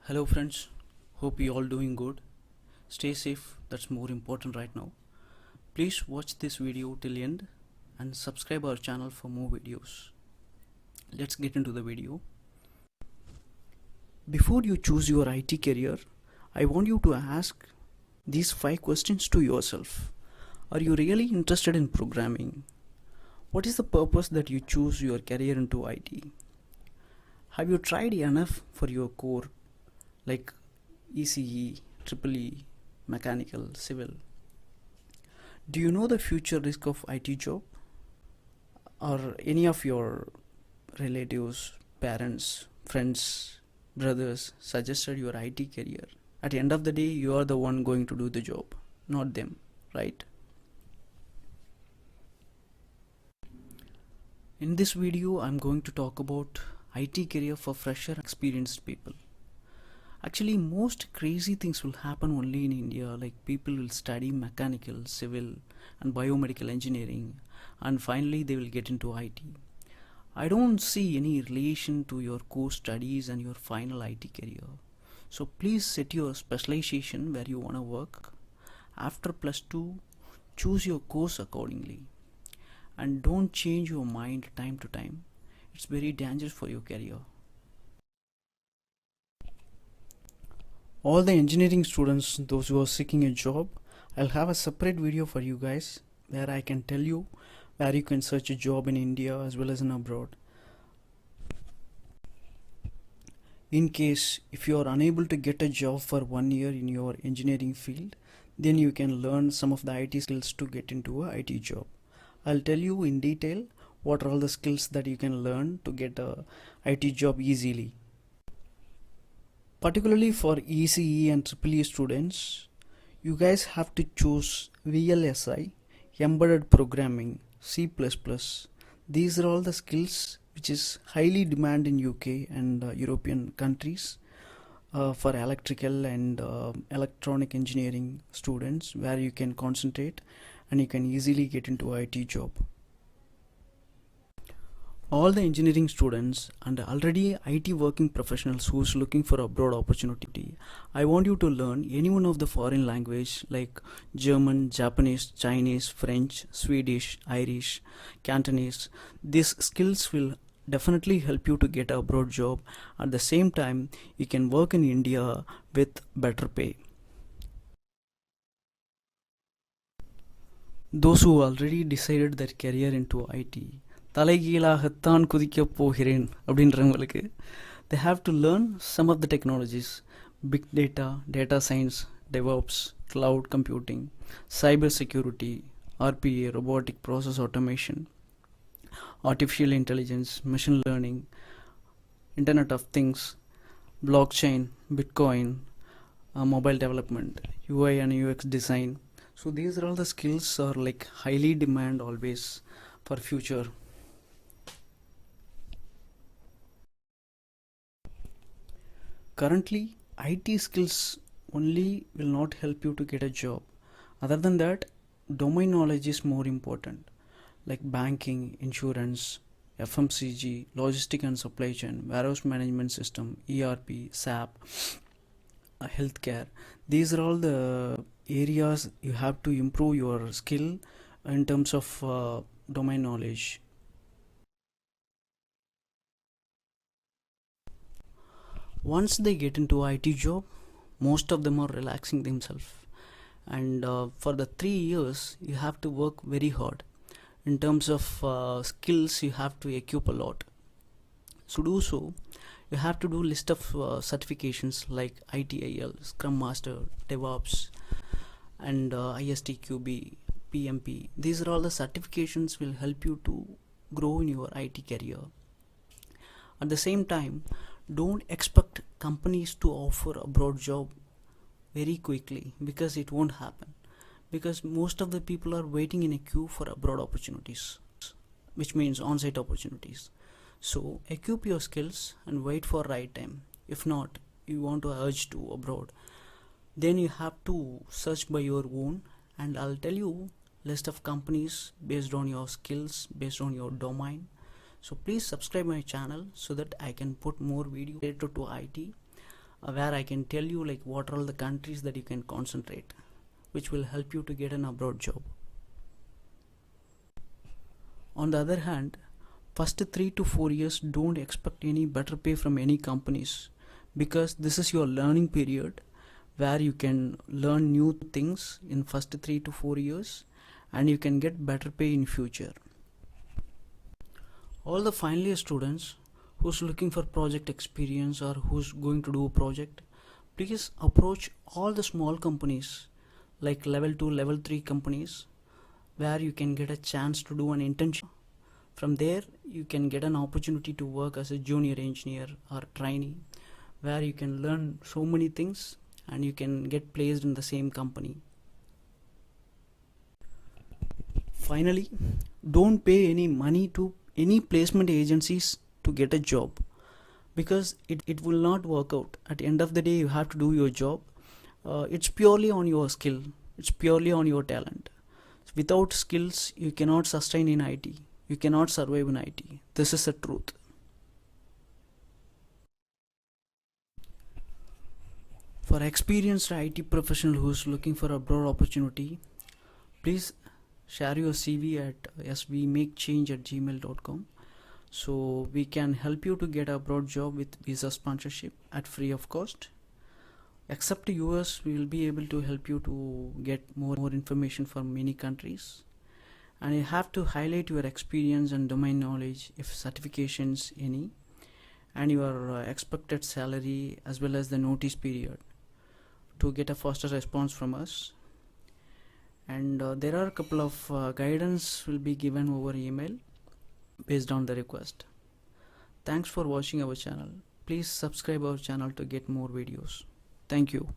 Hello friends, hope you all doing good. Stay safe, that's more important right now. Please watch this video till end and subscribe our channel for more videos. Let's get into the video. Before you choose your IT career, I want you to ask these 5 questions to yourself. Are you really interested in programming? What is the purpose that you choose your career into IT? Have you tried enough for your core like ECE, EEE, mechanical, civil? Do you know the future risk of IT job? Or any of your relatives, parents, friends, brothers suggested your IT career? At the end of the day, you are the one going to do the job, not them, right? In this video, I'm going to talk about IT career for fresher experienced people. Actually, most crazy things will happen only in India, like people will study mechanical, civil and biomedical engineering and finally they will get into IT. I don't see any relation to your core studies and your final IT career. So please set your specialization where you want to work. After +2, choose your course accordingly. And don't change your mind time to time. It's very dangerous for your career. All the engineering students, those who are seeking a job, I'll have a separate video for you guys where I can tell you where you can search a job in India as well as in abroad. In case if you are unable to get a job for 1 year in your engineering field, then you can learn some of the IT skills to get into a IT job. I'll tell you in detail what are all the skills that you can learn to get a IT job easily. Particularly for ECE and EEE students, you guys have to choose VLSI, embedded programming, C++. These are all the skills which is highly demanded in UK and European countries for electrical and electronic engineering students, where you can concentrate and you can easily get into IT job. All the engineering students and already IT working professionals who's looking for a broad opportunity, I want you to learn any one of the foreign language like German, Japanese, Chinese, French, Swedish, Irish, Cantonese. These skills will definitely help you to get a abroad job. At the same time, you can work in India with better pay. Those who already decided their career into IT, தலைகீழாகத்தான் குதிக்கப் போகிறேன் அப்படின்றவங்களுக்கு, they have to learn some of the technologies: big data, data science, DevOps, cloud computing, cyber security, RPA, robotic process automation, artificial intelligence, machine learning, Internet of Things, blockchain, Bitcoin, mobile development, UI and UX design. So these are all the skills are like highly demand always for future. Currently, IT skills only will not help you to get a job. Other than that, domain knowledge is more important, like banking, insurance, FMCG, logistic and supply chain, warehouse management system, ERP, SAP, healthcare. These are all the areas you have to improve your skill in terms of domain knowledge. Once they get into IT job, most of them are relaxing themselves, and for the 3 years you have to work very hard. In terms of skills, you have to equip a lot. To do so, you have to do list of certifications like ITIL, Scrum Master, DevOps and ISTQB, PMP. These are all the certifications will help you to grow in your IT career. At the same time, don't expect companies to offer a broad job very quickly, because it won't happen, because most of the people are waiting in a queue for abroad opportunities, which means on-site opportunities. So equip your skills and wait for right time. If not, you want to urge to abroad, then you have to search by your own, and I'll tell you list of companies based on your skills, based on your domain. So please subscribe my channel so that I can put more video related to IT. where I can tell you like what are all the countries that you can concentrate, which will help you to get an abroad job. On the other hand, first 3 to 4 years don't expect any better pay from any companies, because this is your learning period where you can learn new things in first 3 to 4 years and you can get better pay in future. All the final year students who's looking for project experience or who's going to do a project, please approach all the small companies like level 2, level 3 companies where you can get a chance to do an internship. From there you can get an opportunity to work as a junior engineer or trainee, where you can learn so many things and you can get placed in the same company. Finally, don't pay any money to any placement agencies to get a job, because it will not work out. At the end of the day, you have to do your job. It's purely on your skill, it's purely on your talent. Without skills you cannot sustain in IT, you cannot survive in IT. This is the truth. For experienced IT professional who's looking for a broad opportunity, please share your CV at svmakechange@gmail.com, so we can help you to get a broad job with visa sponsorship at free of cost. Except US, we will be able to help you to get more information from many countries, and you have to highlight your experience and domain knowledge, if certifications any, and your expected salary as well as the notice period to get a faster response from us. And there are a couple of guidance will be given over email based on the request. Thanks for watching our channel. Please subscribe our channel to get more videos. Thank you.